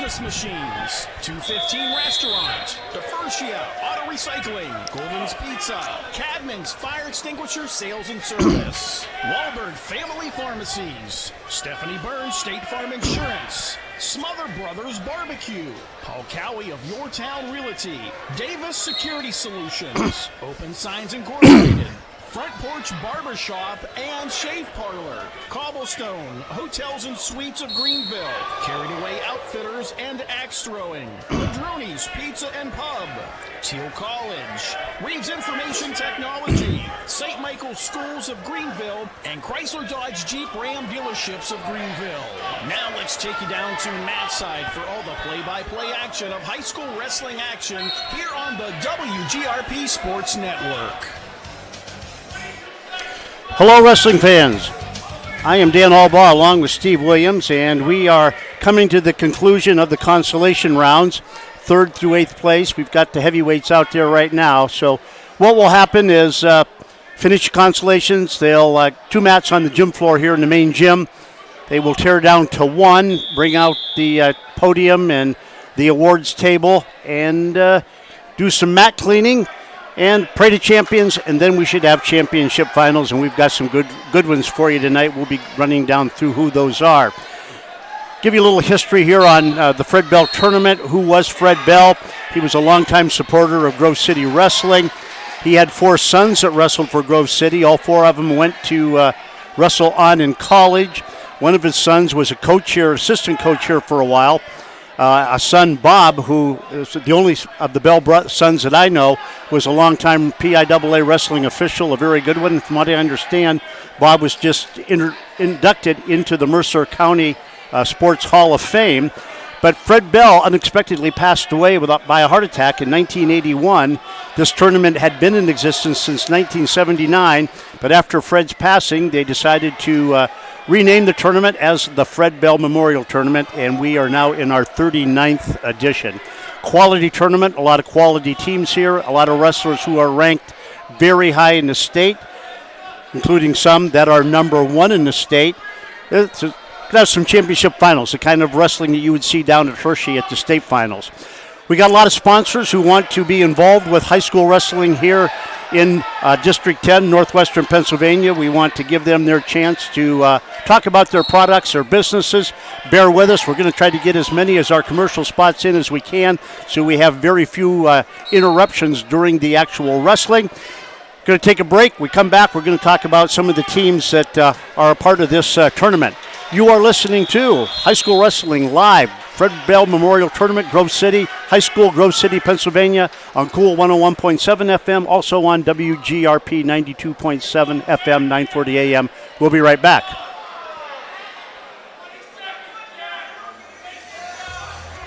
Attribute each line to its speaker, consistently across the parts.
Speaker 1: Christmas machines, 215 Restaurant, DeFertia Auto Recycling, Golden's Pizza, Cadman's Fire Extinguisher Sales and Service, Wahlberg Family Pharmacies, Stephanie Burns State Farm Insurance, Smother Brothers Barbecue, Paul Cowie of Your Town Realty, Davis Security Solutions, Open Signs Incorporated, Front Porch Barbershop and Shave Parlor, Cobblestone, Hotels and Suites of Greenville, Carried Away Outfitters and Axe Throwing, Madroni's Pizza and Pub, Teal College, Reeves Information Technology, St. Michael's Schools of Greenville, and Chrysler Dodge Jeep Ram Dealerships of Greenville. Now let's take you down to Matt's side for all the play-by-play action of high school wrestling action here on the WGRP Sports Network.
Speaker 2: Hello, wrestling fans. I am Dan Albaugh along with Steve Williams, and we are coming to the conclusion of the consolation rounds, 3rd through 8th place. We've got the heavyweights out there right now. So what will happen is finish consolations. They'll 2 mats on the gym floor here in the main gym. They will tear down to 1, bring out the podium and the awards table, and do some mat cleaning and pray to champions, and then we should have championship finals, and we've got some good ones for you tonight. We'll be running down through who those are. Give you a little history here on the Fred Bell tournament. Who was Fred Bell? He was a longtime supporter of Grove City Wrestling. He had 4 sons that wrestled for Grove City. All 4 of them went to wrestle on in college. One of his sons was a coach here, assistant coach here for a while. A son, Bob, who is the only of the Bell sons that I know, was a longtime PIAA wrestling official, a very good one. From what I understand, Bob was just inducted into the Mercer County Sports Hall of Fame. But Fred Bell unexpectedly passed away by a heart attack in 1981. This tournament had been in existence since 1979, but after Fred's passing, they decided to rename the tournament as the Fred Bell Memorial Tournament, and we are now in our 39th edition. Quality tournament, a lot of quality teams here, a lot of wrestlers who are ranked very high in the state, including some that are number 1 in the state. Could have some championship finals, the kind of wrestling that you would see down at Hershey at the state finals. We got a lot of sponsors who want to be involved with high school wrestling here in District 10, Northwestern Pennsylvania. We want to give them their chance to talk about their products, their businesses. Bear with us. We're going to try to get as many as our commercial spots in as we can, so we have very few interruptions during the actual wrestling. Going to take a break. We come back. We're going to talk about some of the teams that are a part of this tournament. You are listening to High School Wrestling Live, Fred Bell Memorial Tournament, Grove City, High School, Grove City, Pennsylvania, on Cool 101.7 FM, also on WGRP 92.7 FM, 940 AM. We'll be right back.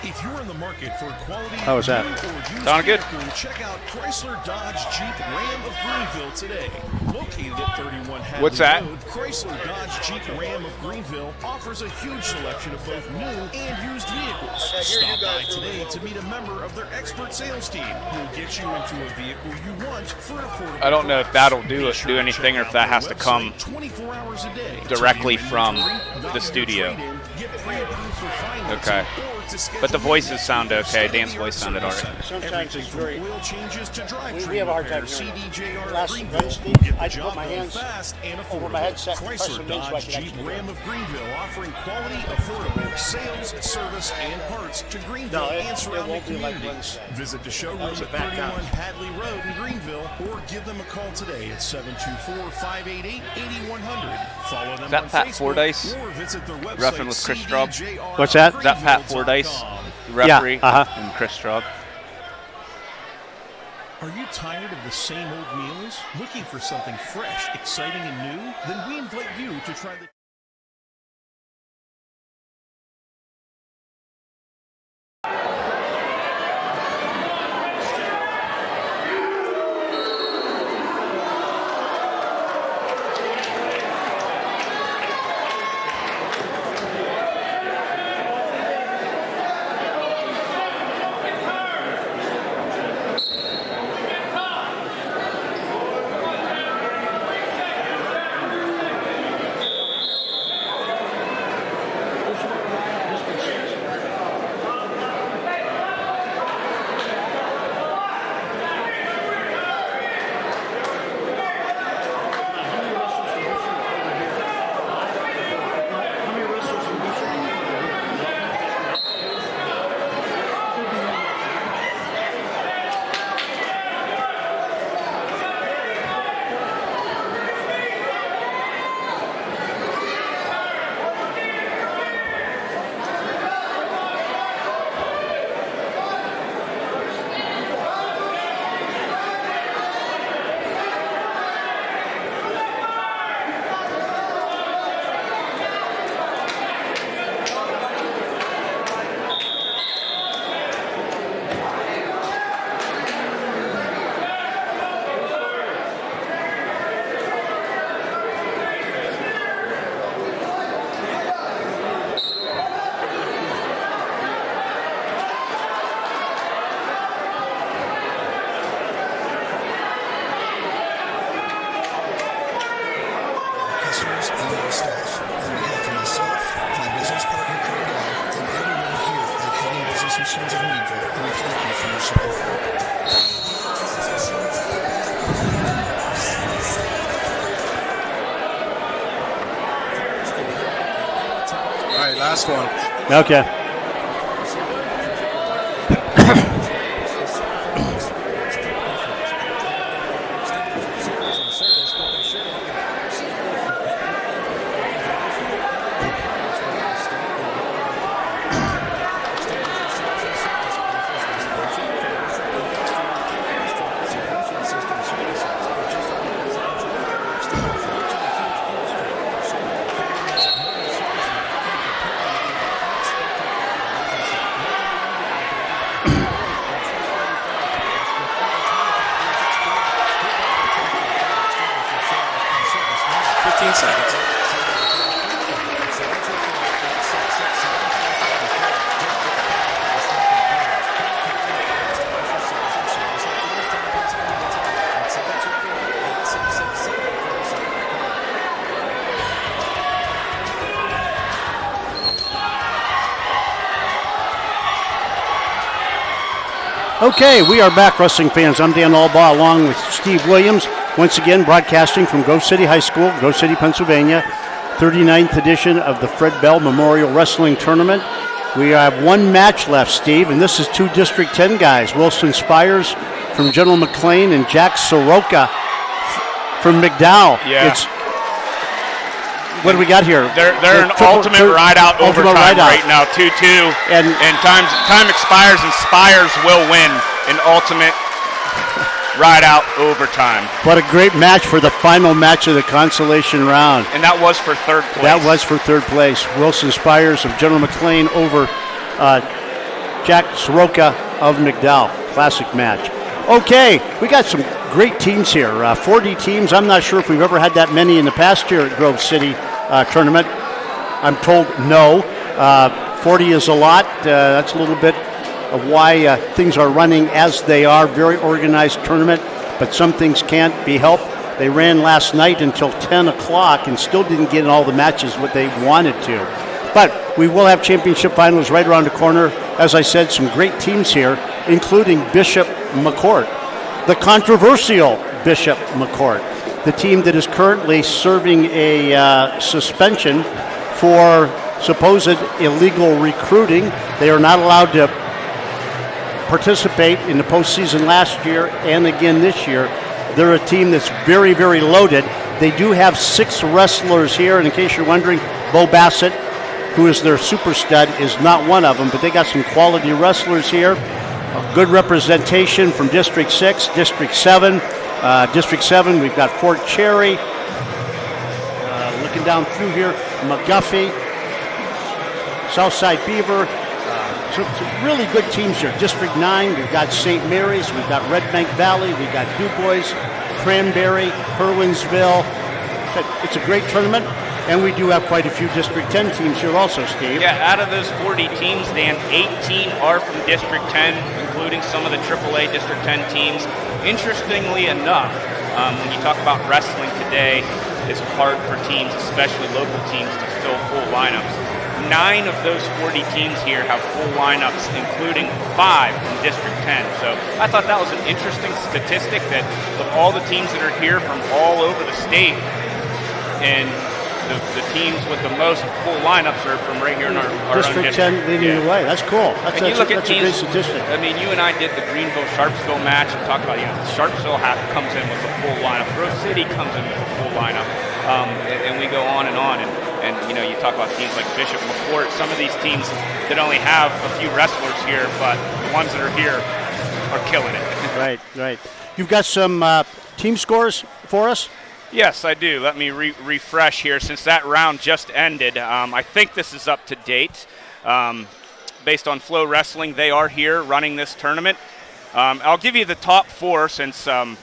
Speaker 1: If you're in the market for quality,
Speaker 2: how was that?
Speaker 3: Sounded good.
Speaker 1: Check out Chrysler Dodge Jeep Ram of Greenville today. Located at 31 Hadley
Speaker 3: What's that?
Speaker 1: Road, Chrysler Dodge Jeep Ram of Greenville offers a huge selection of both new and used vehicles. Stop by today to meet a member of their expert sales team who will get you into a vehicle you want for an affordable
Speaker 3: I don't know if that'll do anything or if that has to come directly from the studio. Okay. But the voices sound okay. Dan's voice sounded all right.
Speaker 2: Sometimes it's very... We have a hard time hearing. Last Wednesday, I put my hands over my headset and press them in so I can actually
Speaker 1: Ram of Greenville, offering quality, affordable sales, service, and parts to Greenville and surrounding communities. Visit the showroom at 31 Hadley Road in Greenville, or give them a call today at 724-588-8100. Follow them on
Speaker 3: Pat
Speaker 1: Facebook
Speaker 3: Fordyce
Speaker 1: or visit their website.
Speaker 3: roughing with Chris Straub?
Speaker 2: What's that?
Speaker 3: Is that Pat Fordyce, the referee, and Chris Straub?
Speaker 1: Are you tired of the same old meals? Looking for something fresh, exciting, and new? Then we invite you to try the... Sons of Meadville, we thank you for your support.
Speaker 4: All right, last one.
Speaker 2: Okay. Okay, we are back, wrestling fans. I'm Dan Albaugh along with Steve Williams, once again broadcasting from Grove City High School, Grove City, Pennsylvania, 39th edition of the Fred Bell Memorial Wrestling Tournament. We have one match left, Steve, and this is two District 10 guys, Wilson Spires from General McLean and Jack Soroka from McDowell.
Speaker 3: Yeah.
Speaker 2: What do we got here?
Speaker 3: They're an ultimate ride-out overtime right now, 2-2. And time expires, and Spires will win an ultimate ride-out overtime.
Speaker 2: What a great match for the final match of the consolation round.
Speaker 3: And that was for third place.
Speaker 2: That was for third place. Wilson Spires of General McLean over Jack Soroka of McDowell. Classic match. Okay, we got some great teams here. 40 teams. I'm not sure if we've ever had that many in the past year at Grove City tournament. I'm told no. 40 is a lot. That's a little bit of why things are running as they are. Very organized tournament, but some things can't be helped. They ran last night until 10 o'clock and still didn't get in all the matches what they wanted to. But we will have championship finals right around the corner. As I said, some great teams here, including Bishop McCourt, the controversial Bishop McCourt, the team that is currently serving a suspension for supposed illegal recruiting. They are not allowed to participate in the postseason last year and again this year. They're a team that's very, very loaded. They do have 6 wrestlers here, and in case you're wondering, Bo Bassett, who is their super stud, is not one of them, but they got some quality wrestlers here. A good representation from District 6, District 7. District 7, we've got Fort Cherry. Looking down through here, McGuffey, Southside Beaver. Some really good teams here. District 9, we've got St. Mary's, we've got Red Bank Valley, we've got DuBois, Cranberry, Kerwinsville. It's a great tournament. And we do have quite a few District 10 teams here also, Steve.
Speaker 3: Yeah, out of those 40 teams, Dan, 18 are from District 10, including some of the AAA District 10 teams. Interestingly enough, when you talk about wrestling today, it's hard for teams, especially local teams, to fill full lineups. 9 of those 40 teams here have full lineups, including 5 from District 10. So I thought that was an interesting statistic that of all the teams that are here from all over the state, and the teams with the most full lineups are from right here in our
Speaker 2: District 10 leading the way. That's cool. That's a great statistic.
Speaker 3: I mean, you and I did the Greenville-Sharpsville match and talked about, Sharpsville comes in with a full lineup. Grove City comes in with a full lineup. And we go on. And you talk about teams like Bishop McCourt, some of these teams that only have a few wrestlers here, but the ones that are here are killing it.
Speaker 2: Right. You've got some team scores for us?
Speaker 3: Yes, I do. Let me refresh here. Since that round just ended, I think this is up to date. Based on Flow Wrestling, they are here running this tournament. I'll give you the top 4 since a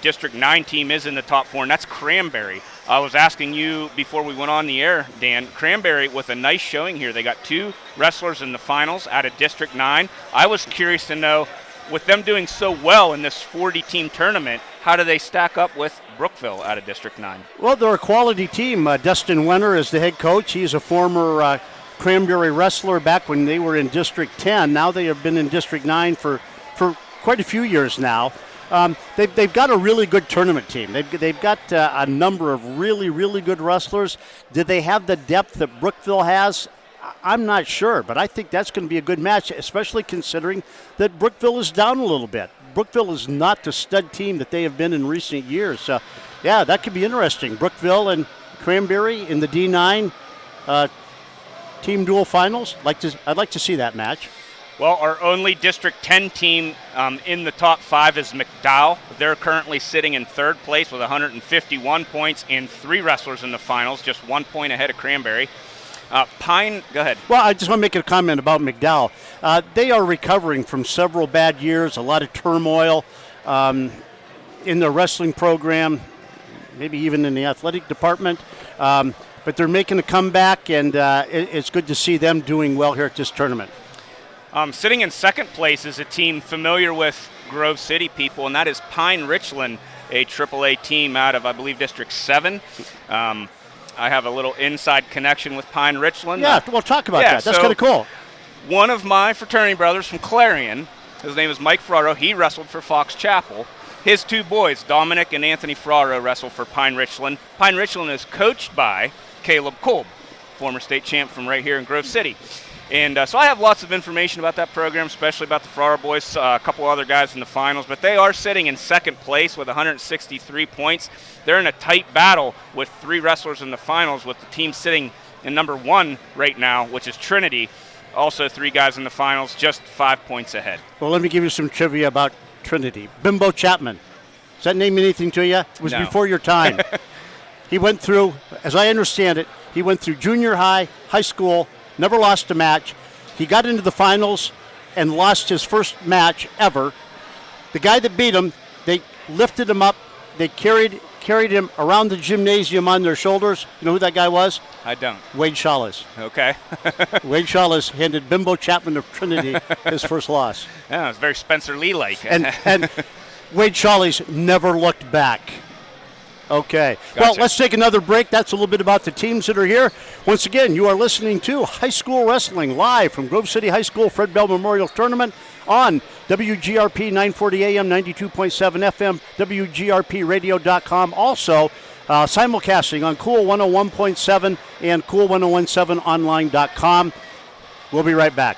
Speaker 3: District 9 team is in the top 4, and that's Cranberry. I was asking you before we went on the air, Dan, Cranberry with a nice showing here. They got 2 wrestlers in the finals out of District 9. I was curious to know, with them doing so well in this 40-team tournament, how do they stack up with Brookville out of District 9?
Speaker 2: Well, they're a quality team. Dustin Wenner is the head coach. He's a former Cranberry wrestler back when they were in District 10. Now they have been in District 9 for quite a few years now. They've got a really good tournament team. They've got a number of really, really good wrestlers. Did they have the depth that Brookville has? I'm not sure, but I think that's going to be a good match, especially considering that Brookville is down a little bit. Brookville is not the stud team that they have been in recent years. So, yeah, that could be interesting. Brookville and Cranberry in the D9 team dual finals. I'd like to see that match.
Speaker 3: Well, our only District 10 team in the top 5 is McDowell. They're currently sitting in third place with 151 points and 3 wrestlers in the finals, just 1 point ahead of Cranberry. Pine, go ahead.
Speaker 2: Well, I just want to make a comment about McDowell. They are recovering from several bad years, a lot of turmoil in their wrestling program, maybe even in the athletic department. But they're making a comeback, and it's good to see them doing well here at this tournament.
Speaker 3: Sitting in second place is a team familiar with Grove City people, and that is Pine Richland, a AAA team out of, I believe, District 7. I have a little inside connection with Pine Richland.
Speaker 2: Yeah, we'll talk about that. That's kind of cool.
Speaker 3: One of my fraternity brothers from Clarion, his name is Mike Ferraro. He wrestled for Fox Chapel. His 2 boys, Dominic and Anthony Ferraro, wrestle for Pine Richland. Pine Richland is coached by Caleb Kolb, former state champ from right here in Grove City. And so I have lots of information about that program, especially about the Ferraro boys, a couple other guys in the finals. But they are sitting in second place with 163 points. They're in a tight battle with 3 wrestlers in the finals, with the team sitting in number 1 right now, which is Trinity. Also 3 guys in the finals, just 5 points ahead.
Speaker 2: Well, let me give you some trivia about Trinity. Bimbo Chapman. Does that name anything to you? It was before your time. He went through, as I understand it, he went through junior high, high school, never lost a match. He got into the finals and lost his first match ever. The guy that beat him, they lifted him up. They carried him around the gymnasium on their shoulders. You know who that guy was?
Speaker 3: I don't.
Speaker 2: Wade Shawless.
Speaker 3: Okay.
Speaker 2: Wade Shawless handed Bimbo Chapman of Trinity his first loss.
Speaker 3: Yeah, it's very Spencer Lee-like.
Speaker 2: And Wade Shawless never looked back. Okay.
Speaker 3: Gotcha.
Speaker 2: Well, let's take another break. That's a little bit about the teams that are here. Once again, you are listening to High School Wrestling live from Grove City High School Fred Bell Memorial Tournament on WGRP 940 AM, 92.7 FM, WGRPradio.com. Also, simulcasting on Cool 101.7 and Cool1017online.com. We'll be right back.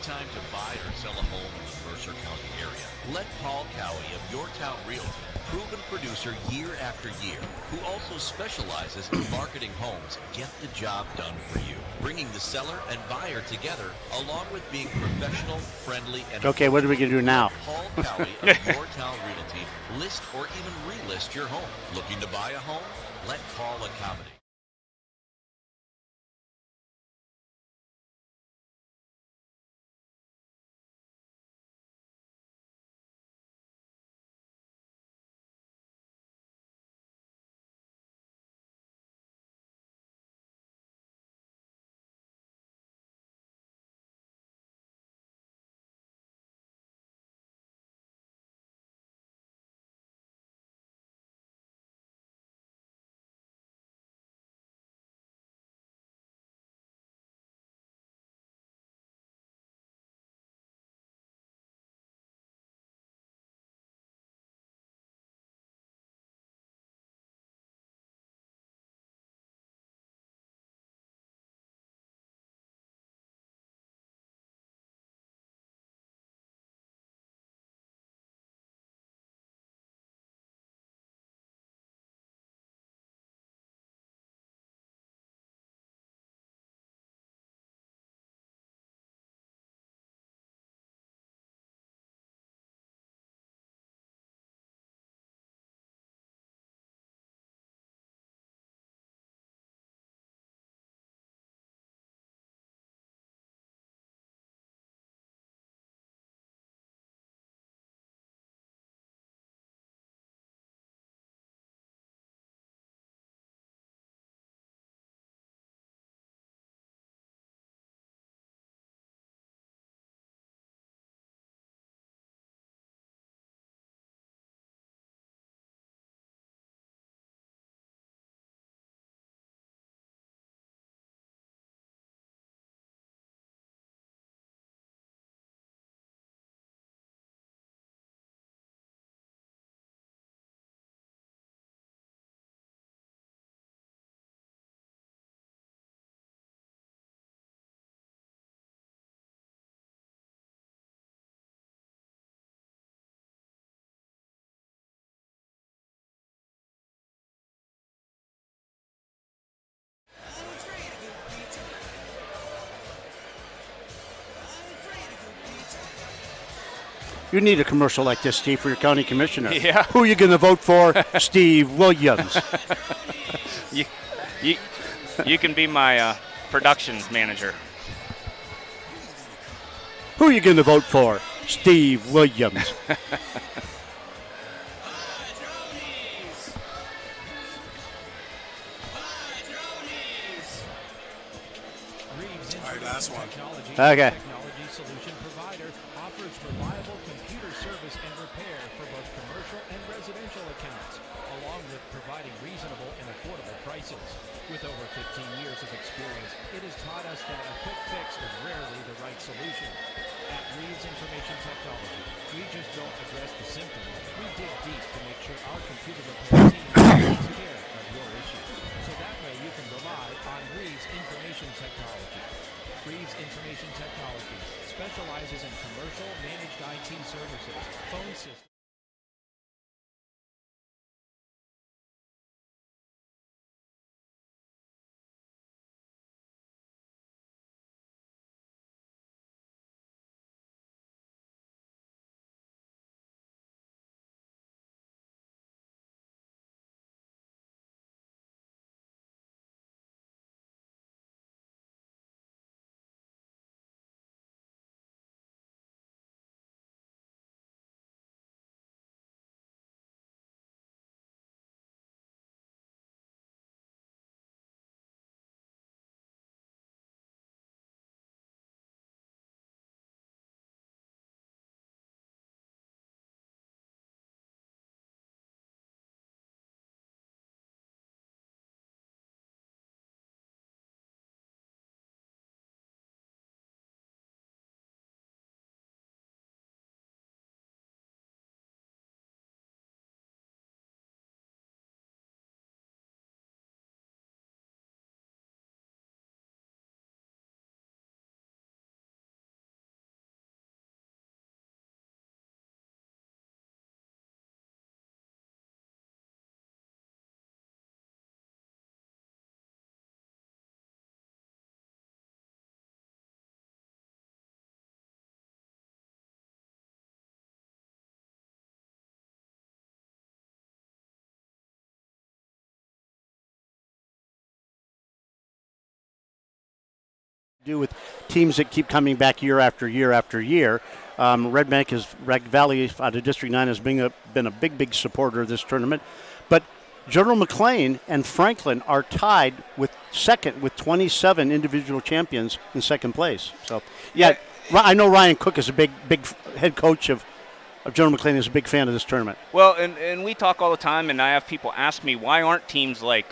Speaker 5: Time to buy or sell a home in the Mercer County area. Let Paul Cowie of Your Town Realty, proven producer year after year, who also specializes in marketing homes, get the job done for you. Bringing the seller and buyer together, along with being professional, friendly, and
Speaker 2: okay, what are we going to do now?
Speaker 5: Paul Cowie of Your Town Realty, list or even relist your home. Looking to buy a home? Let Paul accommodate.
Speaker 2: You need a commercial like this, Steve, for your county commissioner.
Speaker 3: Yeah.
Speaker 2: Who are you going to vote for? Steve Williams.
Speaker 3: You can be my productions manager.
Speaker 2: Who are you going to vote for? Steve Williams.
Speaker 4: All right, last one.
Speaker 2: Okay.
Speaker 6: Technology solution provider offers reliable computer service and repair for both commercial and residential accounts, along with providing reasonable and affordable prices. With over 15 years of experience, it has taught us that a quick fix is rarely the right solution. At Reeves Information Technology, we just don't address the symptom. We dig deep to make sure our computer repair team takes care of your issues. So that way you can rely on Reeves Information Technology. Reeves Information Technology specializes in commercial managed IT services, phone systems.
Speaker 2: Do with teams that keep coming back year after year after year. Red Valley out of District 9 has been a big supporter of this tournament. But General McLean and Franklin are tied with second with 27 individual champions in second place. So, yeah, I know Ryan Cook is a big head coach of General McLean, is a big fan of this tournament.
Speaker 3: Well, and we talk all the time, and I have people ask me, why aren't teams like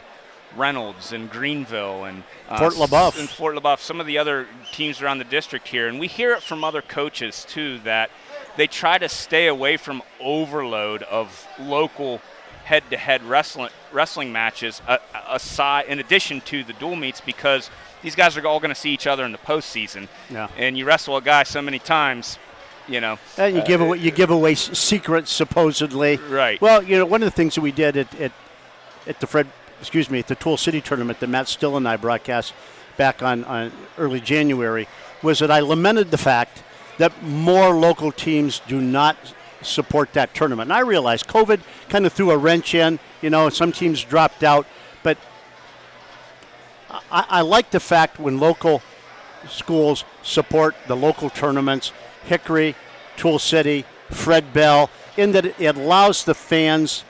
Speaker 3: Reynolds and Greenville and
Speaker 2: Fort LaBeouf,
Speaker 3: some of the other teams around the district here, and we hear it from other coaches too, that they try to stay away from overload of local head-to-head wrestling matches aside, in addition to the dual meets, because these guys are all going to see each other in the postseason.
Speaker 2: Yeah.
Speaker 3: And you wrestle a guy so many times, you know.
Speaker 2: And you give away secrets supposedly.
Speaker 3: Right.
Speaker 2: Well, one of the things that we did at the Tool City tournament that Matt Still and I broadcast back on early January was that I lamented the fact that more local teams do not support that tournament. And I realized COVID kind of threw a wrench in, some teams dropped out, but I like the fact when local schools support the local tournaments, Hickory, Tool City, Fred Bell, in that it allows the fans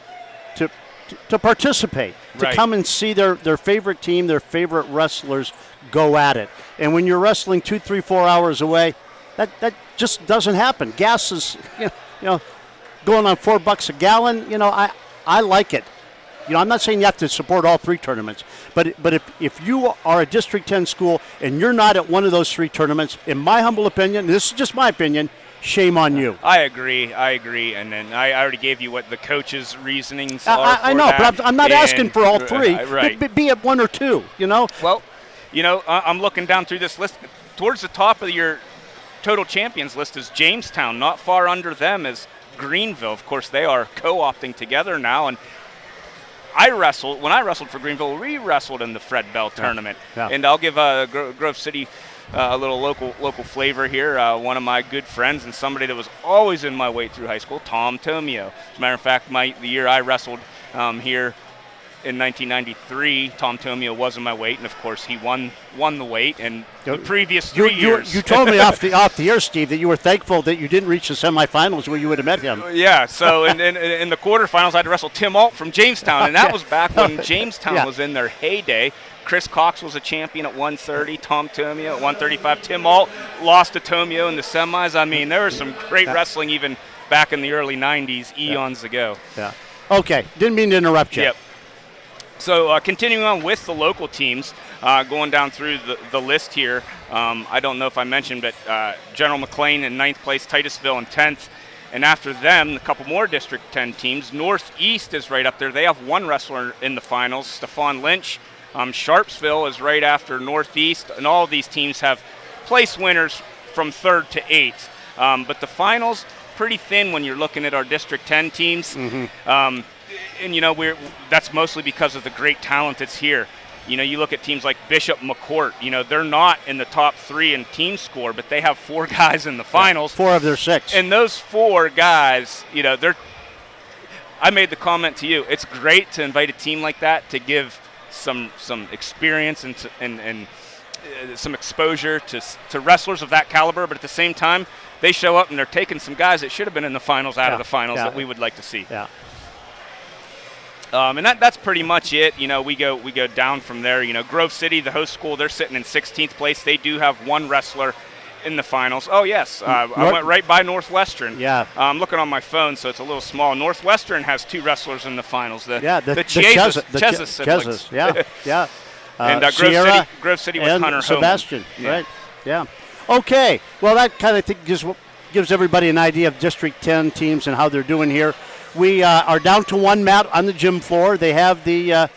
Speaker 2: to participate, to come and see their favorite team, their favorite wrestlers go at it. And when you're wrestling 2, 3, 4 hours away, that just doesn't happen. Gas is, going on $4 a gallon. I like it. I'm not saying you have to support all three tournaments, but if you are a District 10 school and you're not at one of those three tournaments, in my humble opinion, this is just my opinion, shame on you.
Speaker 3: I agree, and then I already gave you what the coaches' reasonings are.
Speaker 2: I know, but I'm not asking for all three.
Speaker 3: Right.
Speaker 2: Be at one or two,
Speaker 3: Well, I'm looking down through this list. Towards the top of your total champions list is Jamestown. Not far under them is Greenville. Of course, they are co-opting together now, and when I wrestled for Greenville, we wrestled in the Fred Bell tournament.
Speaker 2: Yeah.
Speaker 3: And I'll give Grove City a little local flavor here. One of my good friends and somebody that was always in my weight through high school, Tom Tomio. As a matter of fact, the year I wrestled here in 1993, Tom Tomio was in my weight, and of course he won the weight. And the previous 3 years,
Speaker 2: you told me off the air, Steve, that you were thankful that you didn't reach the semifinals where you would have met him.
Speaker 3: Yeah. So in the quarterfinals, I had to wrestle Tim Alt from Jamestown, and that was back when Jamestown was in their heyday. Chris Cox was a champion at 130, Tom Tomio at 135. Tim Alt lost to Tomio in the semis. I mean, there was some great wrestling even back in the early 90s, eons ago.
Speaker 2: Yeah. Okay. Didn't mean to interrupt you.
Speaker 3: Yep. So continuing on with the local teams, going down through the list here, I don't know if I mentioned, but General McLean in 9th place, Titusville in 10th. And after them, a couple more District 10 teams. Northeast is right up there. They have one wrestler in the finals, Stephon Lynch. Sharpsville is right after Northeast, and all of these teams have place winners from 3rd to 8th. But the finals, pretty thin when you're looking at our District 10 teams. Mm-hmm. And, you know, that's mostly because of the great talent that's here. You know, you look at teams like Bishop McCourt, you know, they're not in the top 3 in team score, but they have 4 guys in the finals.
Speaker 2: 4 of their 6.
Speaker 3: And those 4 guys, you know, I made the comment to you, it's great to invite a team like that to give some experience and some exposure to wrestlers of that caliber, but at the same time, they show up and they're taking some guys that should have been in the finals out of the finals that we would like to see.
Speaker 2: Yeah.
Speaker 3: And that's pretty much it. You know, we go down from there. You know, Grove City, the host school, they're sitting in 16th place. They do have one wrestler in the finals. Oh, yes. I went right by Northwestern.
Speaker 2: Yeah.
Speaker 3: I'm looking on my phone, so it's a little small. Northwestern has 2 wrestlers in the finals. The
Speaker 2: Chezas siblings. Yeah, yeah.
Speaker 3: And Grove City with
Speaker 2: and
Speaker 3: Hunter
Speaker 2: Sebastian,
Speaker 3: Homan.
Speaker 2: right? Yeah. Okay. Well, that kind of gives everybody an idea of District 10 teams and how they're doing here. We are down to 1 mat on the gym floor. They have the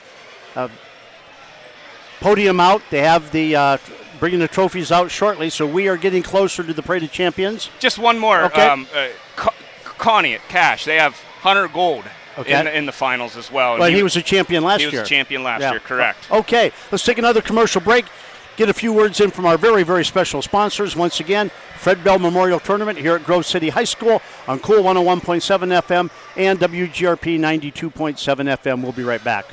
Speaker 2: podium out. They have the bringing the trophies out shortly. So we are getting closer to the Parade of Champions.
Speaker 3: Just one more.
Speaker 2: Okay.
Speaker 3: Connie at Cash. They have Hunter Gold in the finals as well.
Speaker 2: Well, he was a champion last year.
Speaker 3: He was a champion last year, correct.
Speaker 2: Okay. Let's take another commercial break. Get a few words in from our very, very special sponsors. Once again, Fred Bell Memorial Tournament here at Grove City High School on Cool 101.7 FM and WGRP 92.7 FM. We'll be right back.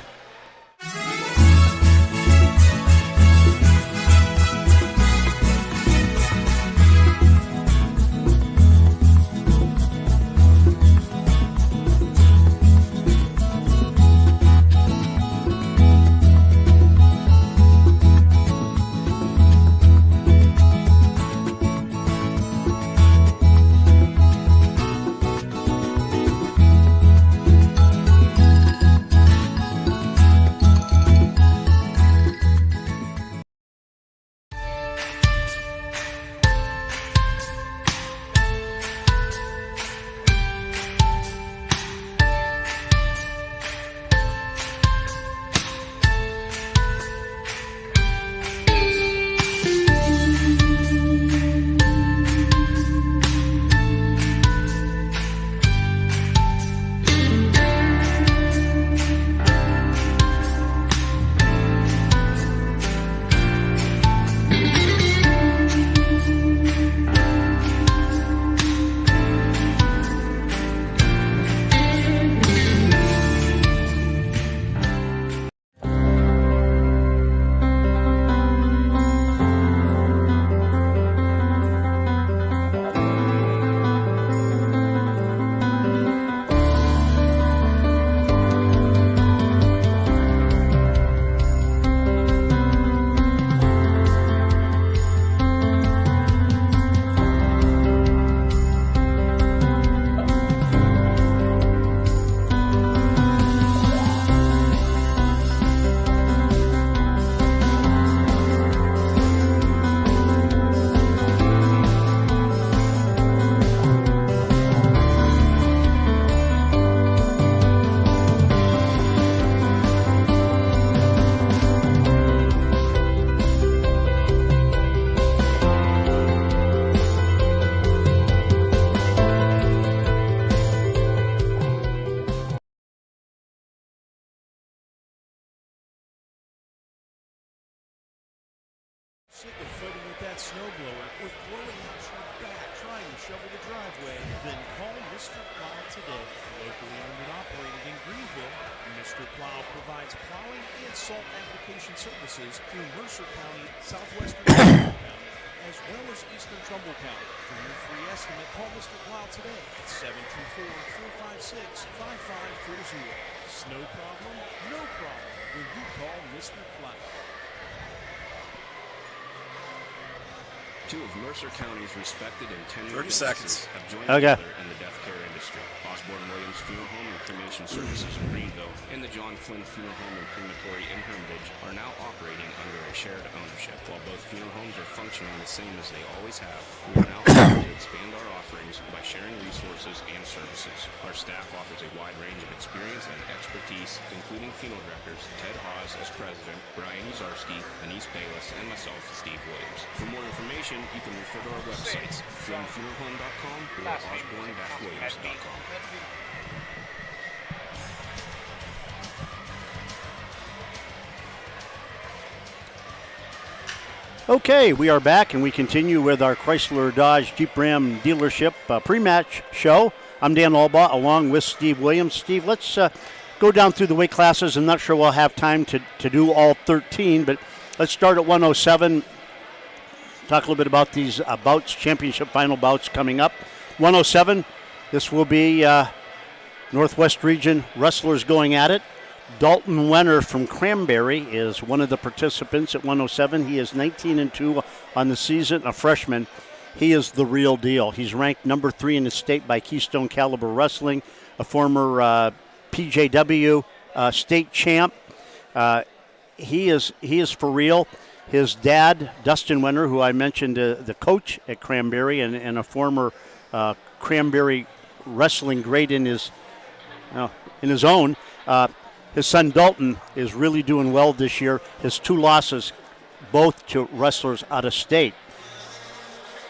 Speaker 6: fighting with that snowblower or throwing out your back trying to shovel the driveway, then call Mr. Plow today. Locally owned and operated in Greenville, Mr. Plow provides plowing and salt application services through Mercer County, southwestern County, as well as eastern Trumbull County. For your free estimate, call Mr. Plow today at 724-456-5540. Snow problem? No problem when you call Mr. Plow.
Speaker 7: Two of Mercer County's respected and tenured
Speaker 4: 30
Speaker 7: businesses
Speaker 4: seconds.
Speaker 7: have joined
Speaker 2: Okay.
Speaker 7: together in the death care industry. Osborne Williams Funeral Home and Cremation Services in Greenville and the John Flynn Funeral Home and Crematory in Hermitage are now operating under a shared ownership. While both funeral homes are functioning the same as they always have, we are now able to expand our offerings by sharing resources and services. Our staff offers a wide range of experience and expertise, including funeral directors Ted Hawes as president, Brian Uzarski, Anise Bayless, and myself, Steve Williams. For more information, you can refer to our websites, flynnfuneralhome.com or osborne-williams.com.
Speaker 2: Okay, we are back and we continue with our Chrysler Dodge Jeep Ram dealership pre-match show. I'm Dan Albaugh along with Steve Williams. Steve, let's go down through the weight classes. I'm not sure we'll have time to do all 13, but let's start at 107. Talk a little bit about these bouts, championship final bouts coming up. 107, this will be Northwest Region wrestlers going at it. Dalton Wenner from Cranberry is one of the participants at 107. He is 19-2 on the season, a freshman. He is the real deal. He's ranked number 3 in the state by Keystone Caliber Wrestling, a former PJW state champ. He is for real. His dad, Dustin Wenner, who I mentioned, the coach at Cranberry and a former Cranberry wrestling great in his own. His son Dalton is really doing well this year. His 2 losses, both to wrestlers out of state.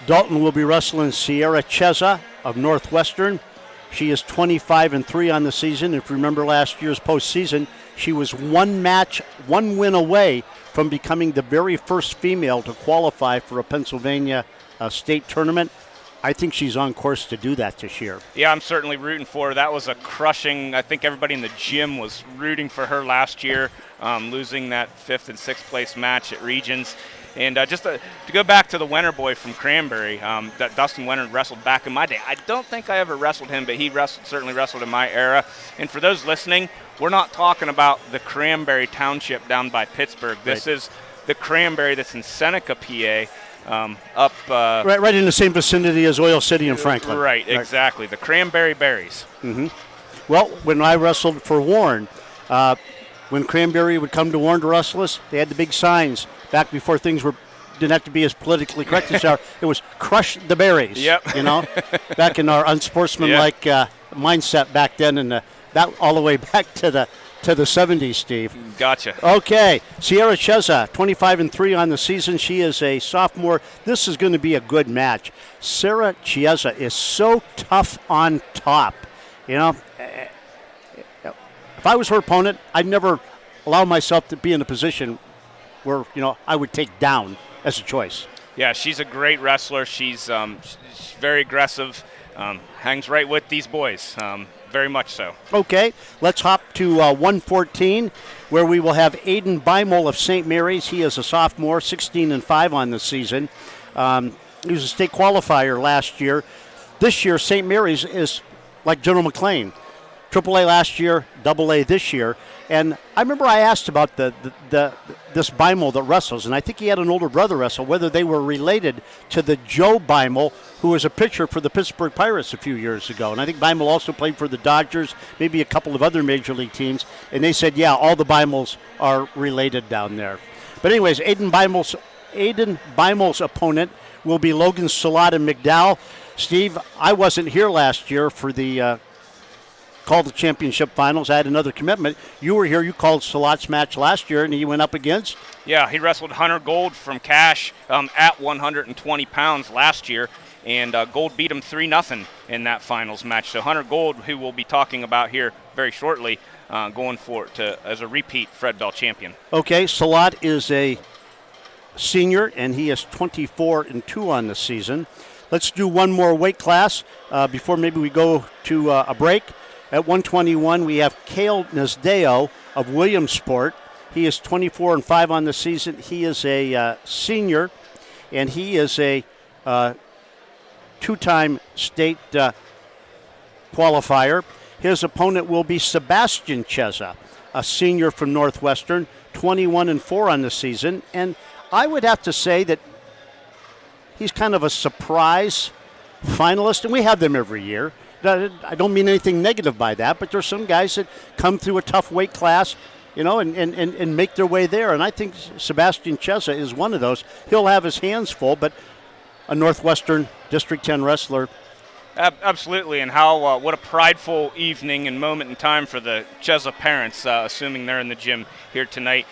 Speaker 2: Dalton will be wrestling Sierra Cheza of Northwestern. She is 25-3 on the season. If you remember last year's postseason, she was 1 win away from becoming the very first female to qualify for a Pennsylvania state tournament. I think she's on course to do that this year.
Speaker 3: Yeah, I'm certainly rooting for her. That was a crushing, I think everybody in the gym was rooting for her last year, losing that 5th and 6th place match at Regions. And just to go back to the Wenner boy from Cranberry, that Dustin Wenner wrestled back in my day. I don't think I ever wrestled him, but he certainly wrestled in my era. And for those listening, we're not talking about the Cranberry Township down by Pittsburgh. This is the Cranberry that's in Seneca, PA.
Speaker 2: Right in the same vicinity as Oil City and Franklin.
Speaker 3: Right, exactly. The Cranberry Berries.
Speaker 2: Mm-hmm. Well, when I wrestled for Warren, when Cranberry would come to Warren to wrestle us, they had the big signs back before things didn't have to be as politically correct as are. It was crush the berries.
Speaker 3: Yep.
Speaker 2: Back in our unsportsmanlike mindset back then, and that all the way back to the 70s, Steve.
Speaker 3: Gotcha.
Speaker 2: Okay, Sierra Cheza, 25-3 on the season. She is a sophomore. This is going to be a good match. Sierra Cheza is so tough on top. If I was her opponent, I'd never allow myself to be in a position where I would take down as a choice.
Speaker 3: Yeah, she's a great wrestler. She's very aggressive. Hangs right with these boys. Very much so. Okay, let's hop to 114, where we will have Aiden Beimel of St. Mary's. He is a sophomore, 16-5 on the season. He was a state qualifier last year. This year, St. Mary's is like General McLean. AAA last year, AA this year. And I remember I asked about this Beimel that wrestles, and I think he had an older brother wrestle, whether they were related to the Joe Beimel, who was a pitcher for the Pittsburgh Pirates a few years ago. And I think Beimel also played for the Dodgers, maybe a couple of other major league teams. And they said, yeah, all the Beimels are related down there. But anyways, Aiden Beimel's opponent will be Logan Salat and McDowell. Steve, I wasn't here last year for the called the championship finals. I had another commitment. You were here. You called Salat's match last year, and he went up against? Yeah, he wrestled Hunter Gold from Cache at 120 pounds last year, and Gold beat him 3-0 in that finals match. So Hunter Gold, who we'll be talking about here very shortly, going for as a repeat Fred Bell champion.
Speaker 2: Okay, Salat is a senior, and he is 24-2 on the season. Let's do one more weight class before maybe we go to a break. At 121, we have Cale Nasdeo of Williamsport. He is 24-5 on the season. He is a senior, and he is a two-time state qualifier. His opponent will be Sebastian Cheza, a senior from Northwestern, 21-4 on the season. And I would have to say that he's kind of a surprise finalist, and we have them every year. I don't mean anything negative by that, but there's some guys that come through a tough weight class, you know, and make their way there. And I think Sebastian Cheza is one of those. He'll have his hands full, but a Northwestern District 10 wrestler.
Speaker 3: Absolutely, and how what a prideful evening and moment in time for the Cheza parents, assuming they're in the gym here tonight.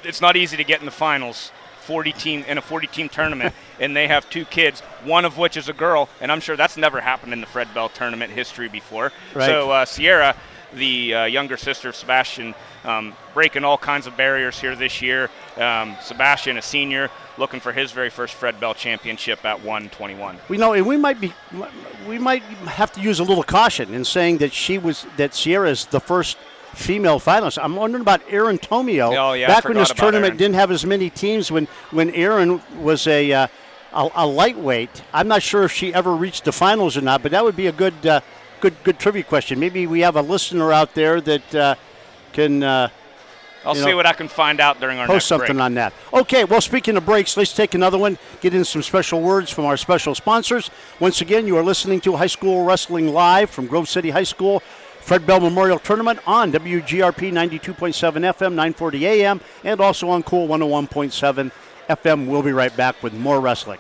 Speaker 3: It's not easy to get in the finals. 40-team tournament, and they have two kids, one of which is a girl, and I'm sure that's never happened in the Fred Bell tournament history before.
Speaker 2: Right.
Speaker 3: So Sierra, the younger sister of Sebastian, breaking all kinds of barriers here this year. Sebastian, a senior, looking for his very first Fred Bell championship at 121.
Speaker 2: We know, and we might have to use a little caution in saying that Sierra is the first female finalist. I'm wondering about Aaron Tomio.
Speaker 3: Oh, yeah,
Speaker 2: back when this tournament
Speaker 3: Aaron
Speaker 2: didn't have as many teams, when Aaron was a lightweight. I'm not sure if she ever reached the finals or not, but that would be a good trivia question. Maybe we have a listener out there that can.
Speaker 3: I'll see what I can find out during our
Speaker 2: post
Speaker 3: next
Speaker 2: something
Speaker 3: break.
Speaker 2: on that. Okay, well, speaking of breaks, let's take another one, get in some special words from our special sponsors. Once again, you are listening to High School Wrestling Live from Grove City High School Fred Bell Memorial Tournament on WGRP 92.7 FM, 940 AM, and also on Cool 101.7 FM. We'll be right back with more wrestling.